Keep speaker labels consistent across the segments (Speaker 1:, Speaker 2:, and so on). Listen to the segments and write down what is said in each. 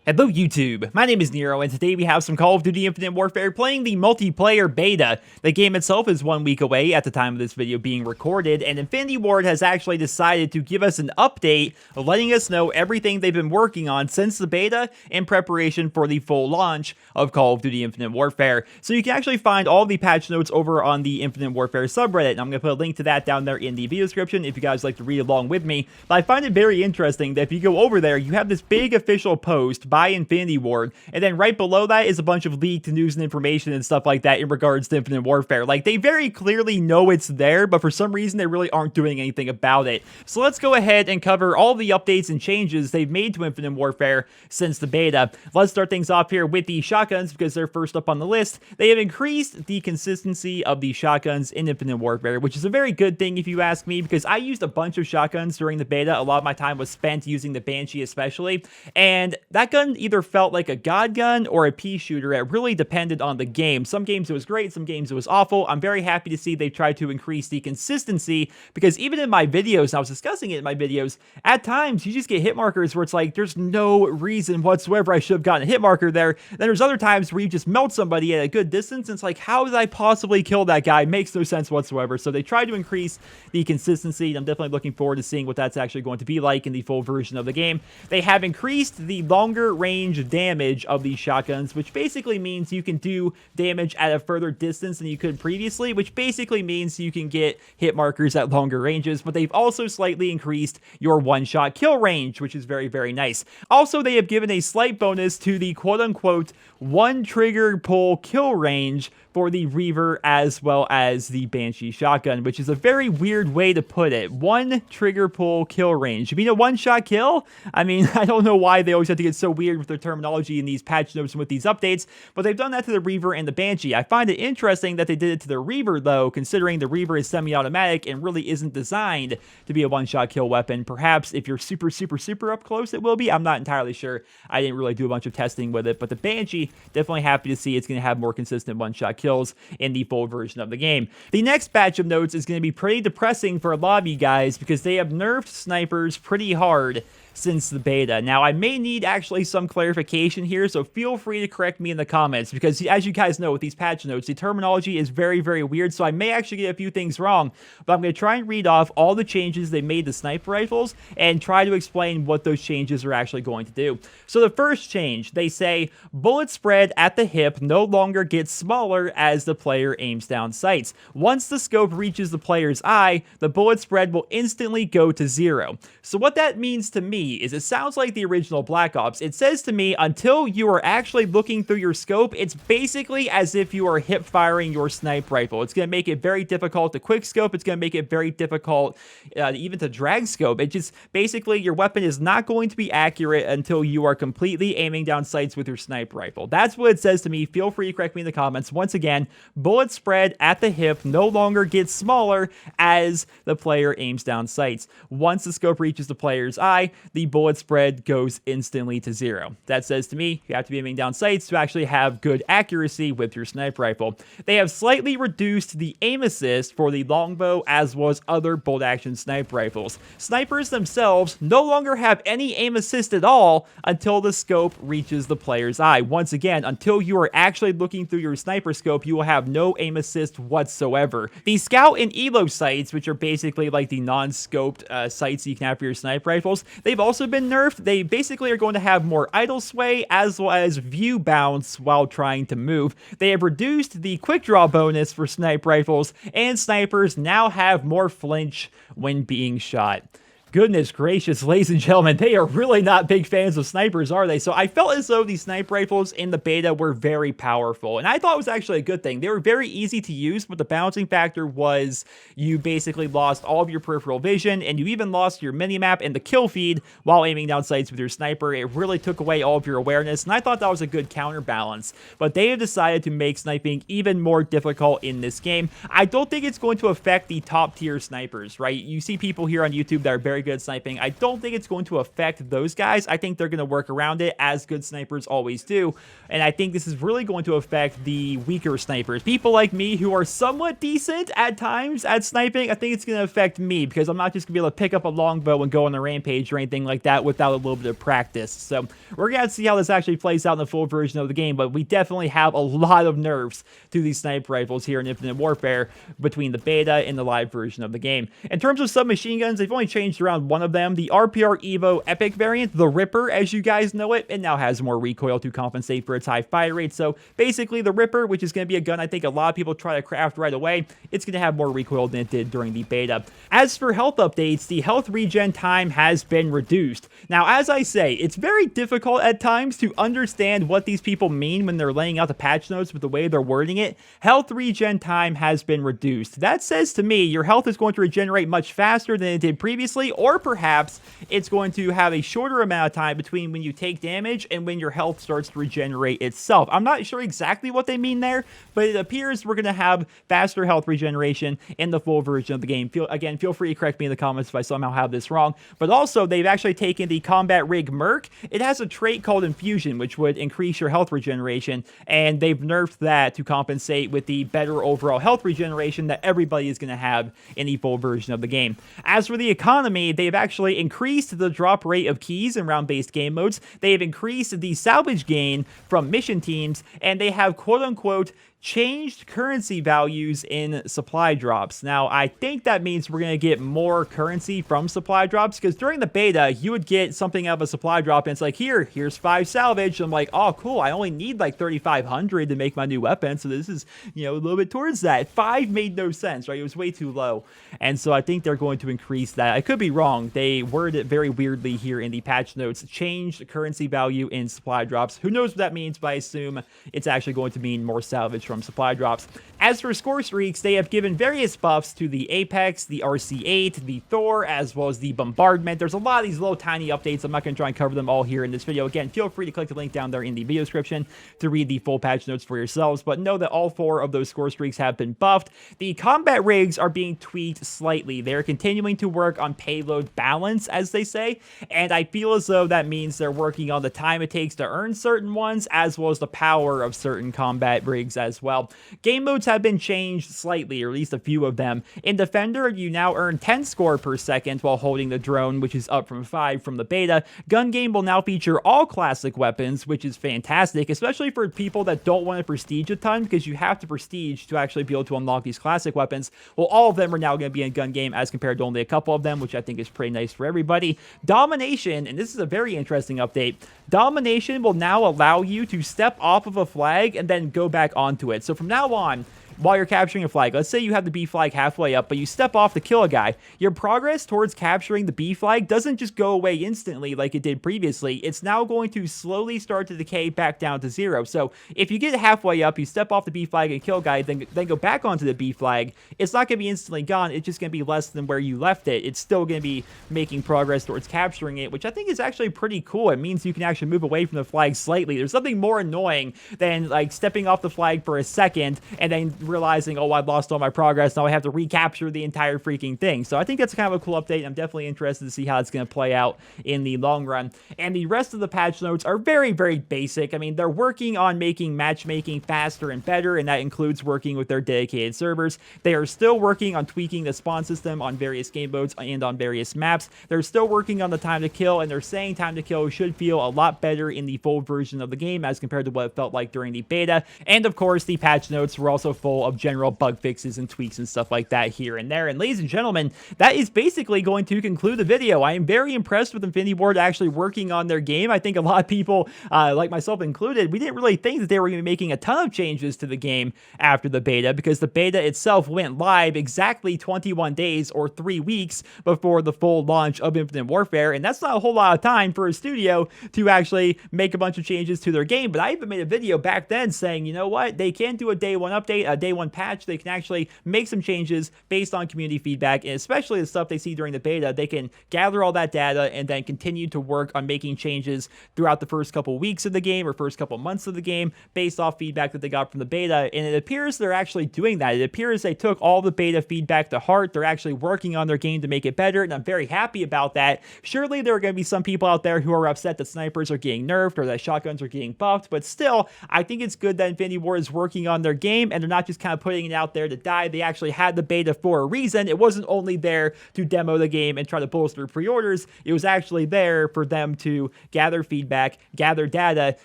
Speaker 1: Hello YouTube, my name is Nero, and today we have some Call of Duty Infinite Warfare playing the multiplayer beta. The game itself is 1 week away at the time of this video being recorded, and Infinity Ward has actually decided to give us an update, letting us know everything they've been working on since the beta in preparation for the full launch of Call of Duty Infinite Warfare. So you can actually find all the patch notes over on the Infinite Warfare subreddit, and I'm going to put a link to that down there in the video description if you guys like to read along with me. But I find it very interesting that if you go over there, you have this big official post by Infinity Ward, and then right below that is a bunch of leaked news and information and stuff like that in regards to Infinite Warfare. Like, they very clearly know it's there, but for some reason they really aren't doing anything about it. So let's go ahead and cover all the updates and changes they've made to Infinite Warfare since the beta. Let's start things off here with the shotguns because they're first up on the list. They have increased the consistency of the shotguns in Infinite Warfare, which is a very good thing if you ask me, because I used a bunch of shotguns during the beta. A lot of my time was spent using the Banshee especially, and that gun either felt like a god gun or a pea shooter. It really depended on the game. Some games it was great, some games it was awful. I'm very happy to see they've tried to increase the consistency, because even in my videos, and I was discussing it in my videos, at times you just get hit markers where it's like, there's no reason whatsoever I should have gotten a hit marker there. Then there's other times where you just melt somebody at a good distance, and it's like, how did I possibly kill that guy? It makes no sense whatsoever. So they tried to increase the consistency. I'm definitely looking forward to seeing what that's actually going to be like in the full version of the game. They have increased the longer range damage of these shotguns, which basically means you can do damage at a further distance than you could previously, which basically means you can get hit markers at longer ranges. But they've also slightly increased your one-shot kill range, which is very, very nice. Also, they have given a slight bonus to the quote-unquote one trigger pull kill range for the Reaver as well as the Banshee shotgun, which is a very weird way to put it. One trigger pull kill range. You mean a one-shot kill? I mean, I don't know why they always have to get so weird with their terminology in these patch notes and with these updates, but they've done that to the Reaver and the Banshee. I find it interesting that they did it to the Reaver, though, considering the Reaver is semi-automatic and really isn't designed to be a one-shot kill weapon. Perhaps if you're super, super, super up close, it will be. I'm not entirely sure. I didn't really do a bunch of testing with it, but the Banshee, definitely happy to see it's going to have more consistent one-shot kills in the full version of the game. The next batch of notes is going to be pretty depressing for a lot of you guys, because they have nerfed snipers pretty hard since the beta. Now, I may need actually some clarification here, so feel free to correct me in the comments, because as you guys know with these patch notes, the terminology is very, very weird, so I may actually get a few things wrong, but I'm going to try and read off all the changes they made to sniper rifles and try to explain what those changes are actually going to do. So the first change, they say, bullet spread at the hip no longer gets smaller as the player aims down sights. Once the scope reaches the player's eye, the bullet spread will instantly go to 0. So what that means to me is, it sounds like the original Black Ops. It says to me, until you are actually looking through your scope, it's basically as if you are hip firing your sniper rifle. It's going to make it very difficult to quick scope. It's going to make it very difficult even to drag scope. It just basically, your weapon is not going to be accurate until you are completely aiming down sights with your sniper rifle. That's what it says to me. Feel free to correct me in the comments. Once again, bullet spread at the hip no longer gets smaller as the player aims down sights. Once the scope reaches the player's eye, the bullet spread goes instantly to 0. That says to me, you have to be aiming down sights to actually have good accuracy with your sniper rifle. They have slightly reduced the aim assist for the longbow as well as other bolt action sniper rifles. Snipers themselves no longer have any aim assist at all until the scope reaches the player's eye. Once again, until you are actually looking through your sniper scope, you will have no aim assist whatsoever. The scout and elo sights, which are basically like the non-scoped sights you can have for your sniper rifles, they've also been nerfed. They basically are going to have more idle sway as well as view bounce while trying to move. They have reduced the quick draw bonus for sniper rifles, and snipers now have more flinch when being shot. Goodness gracious, ladies and gentlemen, they are really not big fans of snipers, are they? So I felt as though these sniper rifles in the beta were very powerful, and I thought it was actually a good thing. They were very easy to use, but the balancing factor was you basically lost all of your peripheral vision, and you even lost your minimap and the kill feed while aiming down sights with your sniper. It really took away all of your awareness, and I thought that was a good counterbalance. But they have decided to make sniping even more difficult in this game. I don't think it's going to affect the top tier snipers, right? You see people here on YouTube that are very good at sniping. I don't think it's going to affect those guys. I think they're going to work around it, as good snipers always do. And I think this is really going to affect the weaker snipers. People like me who are somewhat decent at times at sniping, I think it's going to affect me because I'm not just going to be able to pick up a longbow and go on a rampage or anything like that without a little bit of practice. So we're going to see how this actually plays out in the full version of the game, but we definitely have a lot of nerfs to these sniper rifles here in Infinite Warfare between the beta and the live version of the game. In terms of submachine guns, they've only changed around one of them. The RPR Evo Epic variant, the Ripper as you guys know it, now has more recoil to compensate for its high fire rate. So basically the Ripper, which is going to be a gun I think a lot of people try to craft right away, it's going to have more recoil than it did during the beta. As for health updates, the health regen time has been reduced. Now, as I say, it's very difficult at times to understand what these people mean when they're laying out the patch notes with the way they're wording it. Health regen time has been reduced. That says to me your health is going to regenerate much faster than it did previously, or perhaps it's going to have a shorter amount of time between when you take damage and when your health starts to regenerate itself. I'm not sure exactly what they mean there, but it appears we're going to have faster health regeneration in the full version of the game. Feel free to correct me in the comments if I somehow have this wrong. But also, they've actually taken the combat rig Merc. It has a trait called Infusion, which would increase your health regeneration, and they've nerfed that to compensate with the better overall health regeneration that everybody is going to have in the full version of the game. As for the economy, they've actually increased the drop rate of keys in round-based game modes. They have increased the salvage gain from mission teams, and they have quote-unquote changed currency values in supply drops. Now, I think that means we're going to get more currency from supply drops, because during the beta, you would get something out of a supply drop, and it's like, here's 5 salvage. I'm like, oh, cool, I only need like 3,500 to make my new weapon, so this is, a little bit towards that. 5 made no sense, right? It was way too low, and so I think they're going to increase that. I could be wrong. They worded it very weirdly here in the patch notes. Changed currency value in supply drops. Who knows what that means, but I assume it's actually going to mean more salvage from supply drops. As for score streaks, they have given various buffs to the Apex, the RC8, the Thor, as well as the Bombardment. There's a lot of these little tiny updates. I'm not going to try and cover them all here in this video. Again, feel free to click the link down there in the video description to read the full patch notes for yourselves, but know that all 4 of those score streaks have been buffed. The combat rigs are being tweaked slightly. They're continuing to work on payload balance, as they say, and I feel as though that means they're working on the time it takes to earn certain ones, as well as the power of certain combat rigs as well. Game modes have been changed slightly, or at least a few of them. In Defender, you now earn 10 score per second while holding the drone, which is up from 5 from the beta. Gun game will now feature all classic weapons, which is fantastic, especially for people that don't want to prestige a ton, because you have to prestige to actually be able to unlock these classic weapons. Well, all of them are now going to be in gun game as compared to only a couple of them, which I think is pretty nice for everybody. Domination, and this is a very interesting update, Domination will now allow you to step off of a flag and then go back onto it. So from now on, while you're capturing a flag, let's say you have the B flag halfway up, but you step off to kill a guy, your progress towards capturing the B flag doesn't just go away instantly like it did previously. It's now going to slowly start to decay back down to 0. So if you get halfway up, you step off the B flag and kill a guy, then go back onto the B flag, it's not going to be instantly gone. It's just going to be less than where you left it. It's still going to be making progress towards capturing it, which I think is actually pretty cool. It means you can actually move away from the flag slightly. There's something more annoying than like stepping off the flag for a second and then realizing, oh, I've lost all my progress, now I have to recapture the entire freaking thing. So I think that's kind of a cool update. I'm definitely interested to see how it's going to play out in the long run. And the rest of the patch notes are very, very basic. I mean, they're working on making matchmaking faster and better, and that includes working with their dedicated servers. They are still working on tweaking the spawn system on various game modes and on various maps. They're still working on the time to kill, and they're saying time to kill should feel a lot better in the full version of the game as compared to what it felt like during the beta. And of course, the patch notes were also full of general bug fixes and tweaks and stuff like that here and there. And ladies and gentlemen, that is basically going to conclude the video. I am very impressed with Infinity Ward actually working on their game. I think a lot of people, like myself included, we didn't really think that they were going to be making a ton of changes to the game after the beta, because the beta itself went live exactly 21 days or 3 weeks before the full launch of Infinite Warfare, and that's not a whole lot of time for a studio to actually make a bunch of changes to their game. But I even made a video back then saying, you know what, they can do a day 1 update, a day one patch, they can actually make some changes based on community feedback, and especially the stuff they see during the beta, they can gather all that data and then continue to work on making changes throughout the first couple weeks of the game or first couple months of the game based off feedback that they got from the beta. And it appears they're actually doing that. It appears they took all the beta feedback to heart. They're actually working on their game to make it better, and I'm very happy about that. Surely there are going to be some people out there who are upset that snipers are getting nerfed or that shotguns are getting buffed, but still, I think it's good that Infinity Ward is working on their game and they're not just kind of putting it out there to die. They actually had the beta for a reason. It wasn't only there to demo the game and try to bolster pre-orders. It was actually there for them to gather feedback, gather data,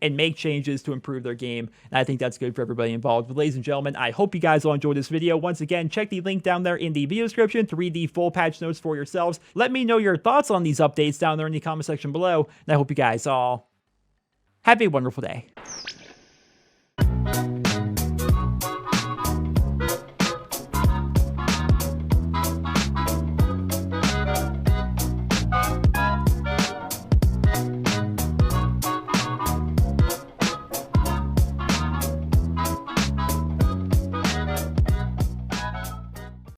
Speaker 1: and make changes to improve their game. And I think that's good for everybody involved. But ladies and gentlemen, I hope you guys all enjoyed this video. Once again, check the link down there in the video description to read the full patch notes for yourselves. Let me know your thoughts on these updates down there in the comment section below, and I hope you guys all have a wonderful day.